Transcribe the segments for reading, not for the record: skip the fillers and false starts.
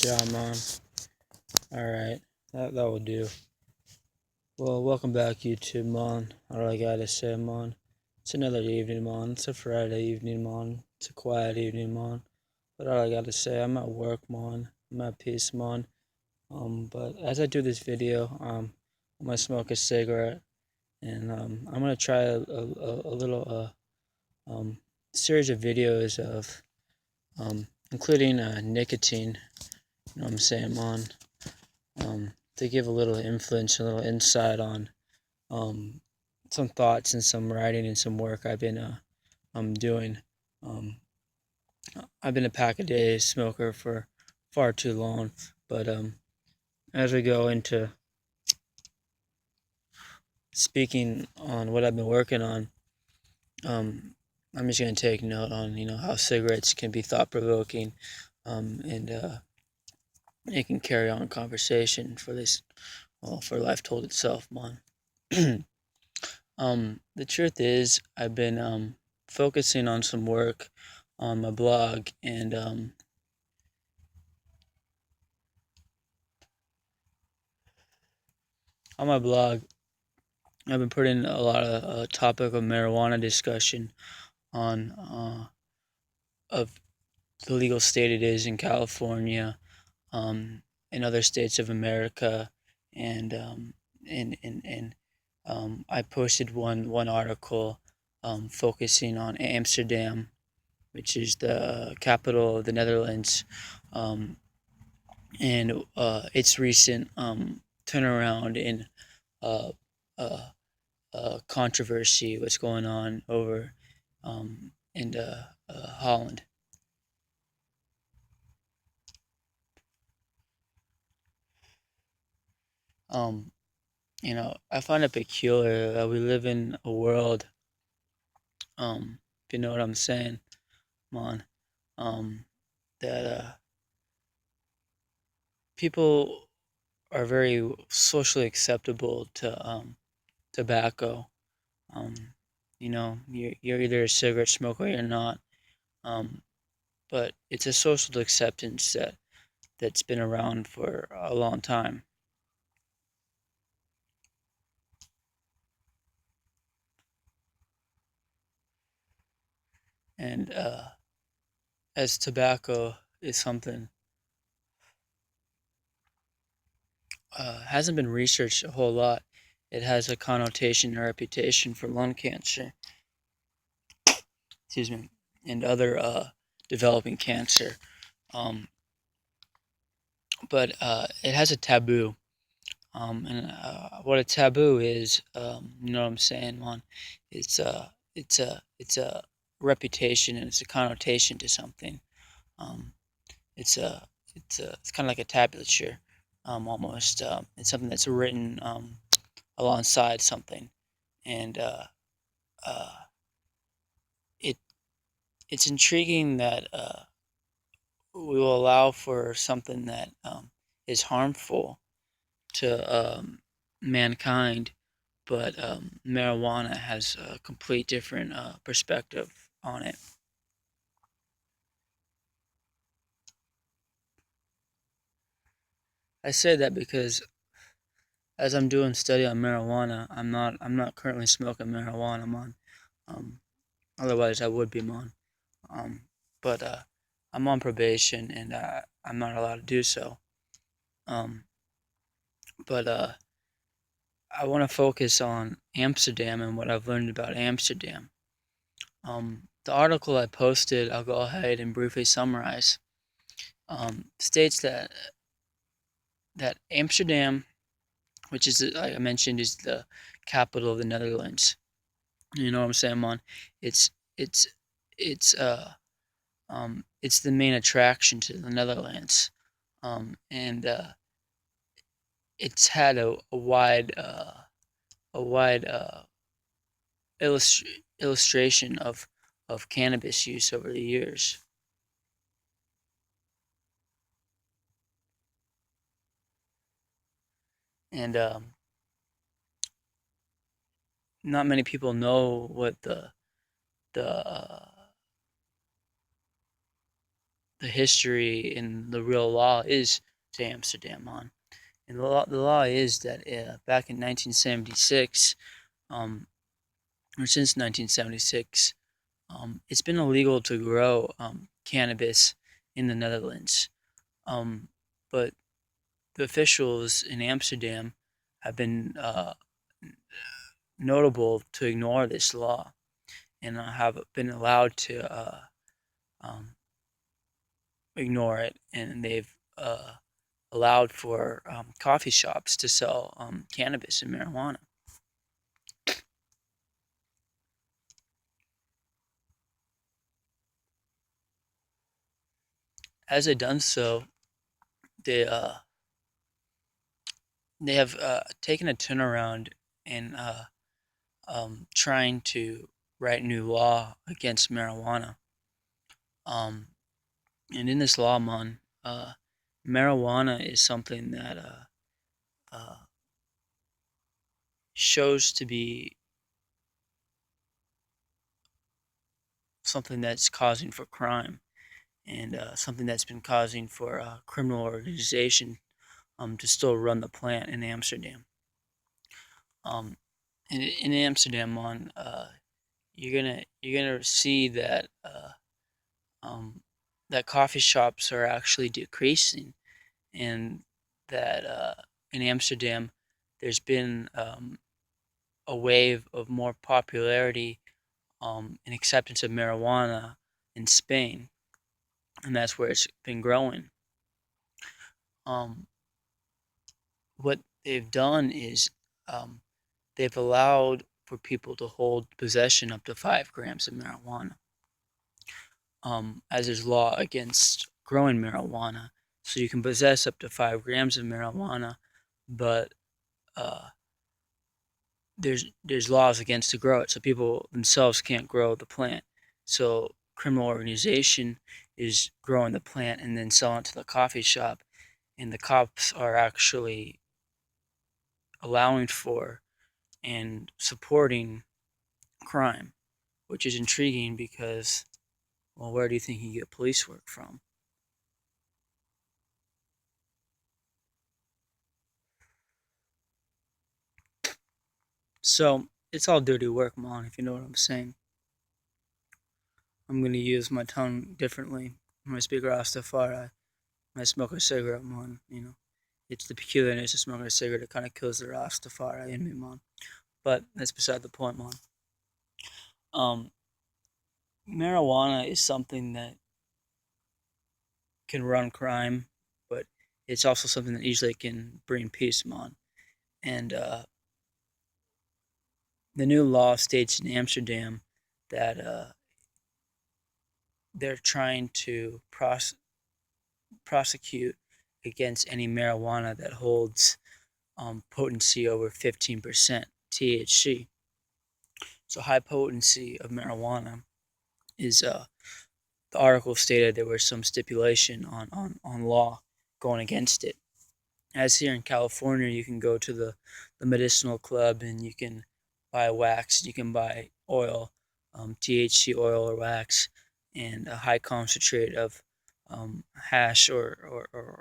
Yeah, man. Alright, that will do. Well, welcome back, YouTube, man. All I gotta say, man. It's another evening, man. It's a Friday evening, man. It's a quiet evening, man. But all I gotta say, I'm at work, man. I'm at peace, man. But as I do this video, I'm gonna smoke a cigarette, and I'm gonna try a little series of videos of including nicotine. You know what I'm saying, man? To give a little influence, a little insight on um, some thoughts and some writing and some work I've been doing. Um, I've been a pack a day smoker for far too long, but as we go into speaking on what I've been working on, I'm just going to take note on how cigarettes can be thought provoking, and it can carry on conversation for this, well, for life told itself, man. The truth is, I've been focusing on some work on my blog, and on my blog, I've been putting a lot of topic of marijuana discussion on of the legal state it is in California, in other states of America, and I posted one article focusing on Amsterdam, which is the capital of the Netherlands, and its recent turnaround in uh, uh, controversy, what's going on over in Holland. Um, I find it peculiar that we live in a world, if you know what I'm saying, man, that people are very socially acceptable to tobacco. Um, you're either a cigarette smoker or you're not. Um, but it's a social acceptance that's been around for a long time. And as tobacco is something hasn't been researched a whole lot, it has a connotation and reputation for lung cancer, excuse me, and other developing cancer. Um, but it has a taboo. And what a taboo is, you know what I'm saying, man? It's it's a reputation, and it's a connotation to something. Um, it's a it's kind of like a tablature, almost. It's something that's written alongside something, and uh, it it's intriguing that we will allow for something that is harmful to mankind, but marijuana has a complete different perspective on it. I say that because as I'm doing study on marijuana, I'm not currently smoking marijuana, man. Um, Otherwise I would be, man. Um, but I'm on probation, and I'm not allowed to do so. Um, but I want to focus on Amsterdam and what I've learned about Amsterdam. The article I posted, I'll go ahead and briefly summarize, states that Amsterdam, which is, like I mentioned, is the capital of the Netherlands. You know what I'm saying, man? It's it's it's it's the main attraction to the Netherlands, and it's had a wide illustration of cannabis use over the years. And not many people know what the the history and the real law is to Amsterdam on. And the law is that back in 1976, or since 1976, it's been illegal to grow cannabis in the Netherlands. But the officials in Amsterdam have been notable to ignore this law and have been allowed to ignore it, and they've allowed for coffee shops to sell cannabis and marijuana. As they've done so, they they have taken a turnaround in trying to write new law against marijuana. Um, and in this law, marijuana is something that uh, shows to be something that's causing for crime, and something that's been causing for a criminal organization to still run the plant in Amsterdam. Um, in Amsterdam, you're gonna see that um, that coffee shops are actually decreasing, and that in Amsterdam, there's been a wave of more popularity and acceptance of marijuana in Spain, and that's where it's been growing. Um, what they've done is um, they've allowed for people to hold possession up to 5 grams of marijuana, as there's law against growing marijuana. So you can possess up to 5 grams of marijuana, but uh, there's laws against to grow it. So people themselves can't grow the plant. So criminal organization is growing the plant and then selling it to the coffee shop, and the cops are actually allowing for and supporting crime, which is intriguing because, well, where do you think you get police work from? So it's all dirty work, Mon, if you know what I'm saying. I'm gonna use my tongue differently when I speak Rastafari. When I smoke a cigarette, Mon, it's the peculiarness of smoking a cigarette that kind of kills the Rastafari in me, Mon. But that's beside the point, Mon. Um, Marijuana is something that can run crime, but it's also something that easily can bring peace, Mon. And the new law states in Amsterdam that they're trying to prosecute against any marijuana that holds potency over 15% THC. So high potency of marijuana is the article stated there was some stipulation on law going against it. As here in California, you can go to the medicinal club and you can buy wax, you can buy oil, THC oil or wax, and a high concentrate of hash or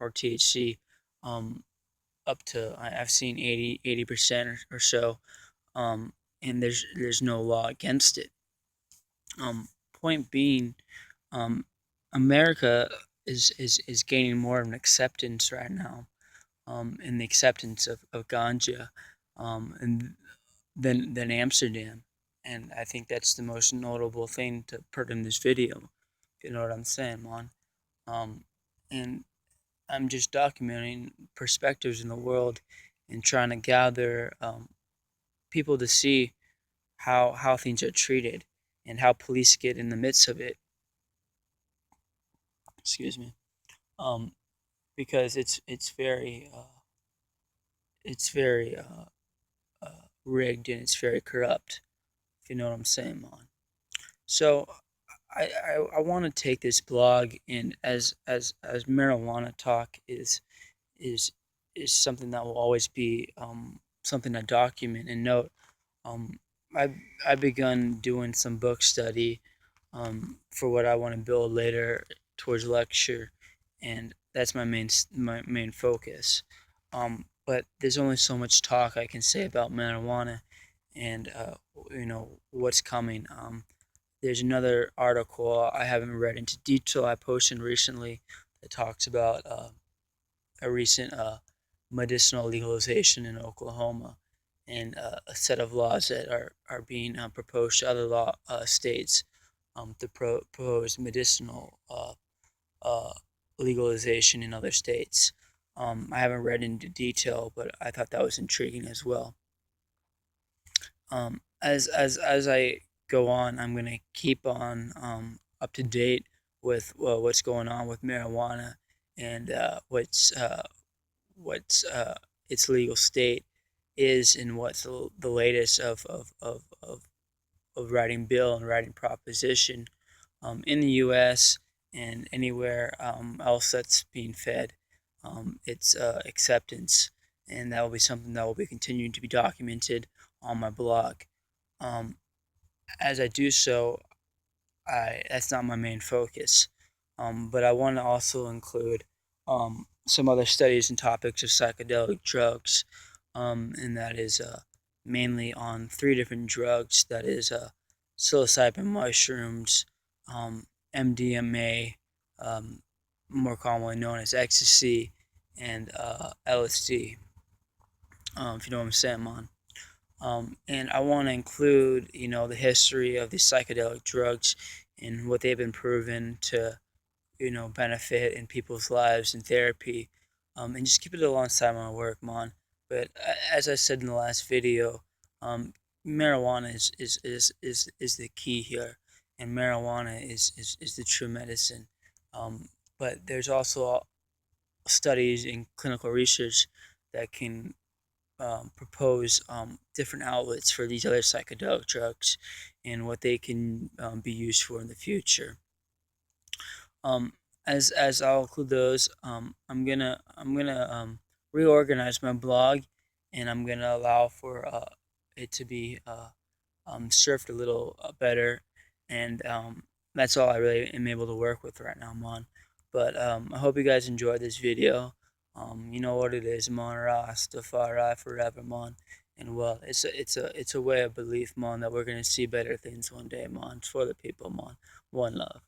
THC, up to I've seen 80% or so, and there's no law against it. Point being, um, America is gaining more of an acceptance right now, in the acceptance of ganja, and than Amsterdam, and I think that's the most notable thing to put in this video. If you know what I'm saying, man. Um, and I'm just documenting perspectives in the world and trying to gather people to see how things are treated and how police get in the midst of it. Excuse me. Um, because it's very rigged and it's very corrupt. If you know what I'm saying, Mon. So I want to take this blog, and as marijuana talk is is something that will always be something I document and note. Um, I begun doing some book study for what I want to build later towards lecture, and that's my main focus. But there's only so much talk I can say about marijuana, and what's coming. There's another article I haven't read into detail I posted recently that talks about a recent medicinal legalization in Oklahoma, and a set of laws that are being proposed to other states to propose medicinal uh, legalization in other states. I haven't read into detail, but I thought that was intriguing as well. As I go on, I'm gonna keep on up to date with what's going on with marijuana, and what's its legal state is, and what's the latest of writing bill and writing proposition in the U.S. and anywhere else that's being fed its acceptance, and that will be something that will be continuing to be documented on my blog. Um, as I do so, that's not my main focus, but I want to also include some other studies and topics of psychedelic drugs, and that is mainly on three different drugs. That is psilocybin mushrooms, MDMA, more commonly known as ecstasy, and LSD. If you know what I'm saying, man. And I want to include, the history of these psychedelic drugs and what they've been proven to, benefit in people's lives and therapy, and just keep it alongside my work, man. But as I said in the last video, marijuana is the key here, and marijuana is the true medicine. But there's also studies and clinical research that can propose different outlets for these other psychedelic drugs and what they can be used for in the future. Um, as I'll include those, I'm gonna reorganize my blog, and I'm gonna allow for it to be surfed a little better, and that's all I really am able to work with right now, Mon. But I hope you guys enjoyed this video. You know what it is, Mon Rastafari forever, Mon. And well, it's a way of belief, Mon, that we're gonna see better things one day, Mon. It's for the people, Mon. One love.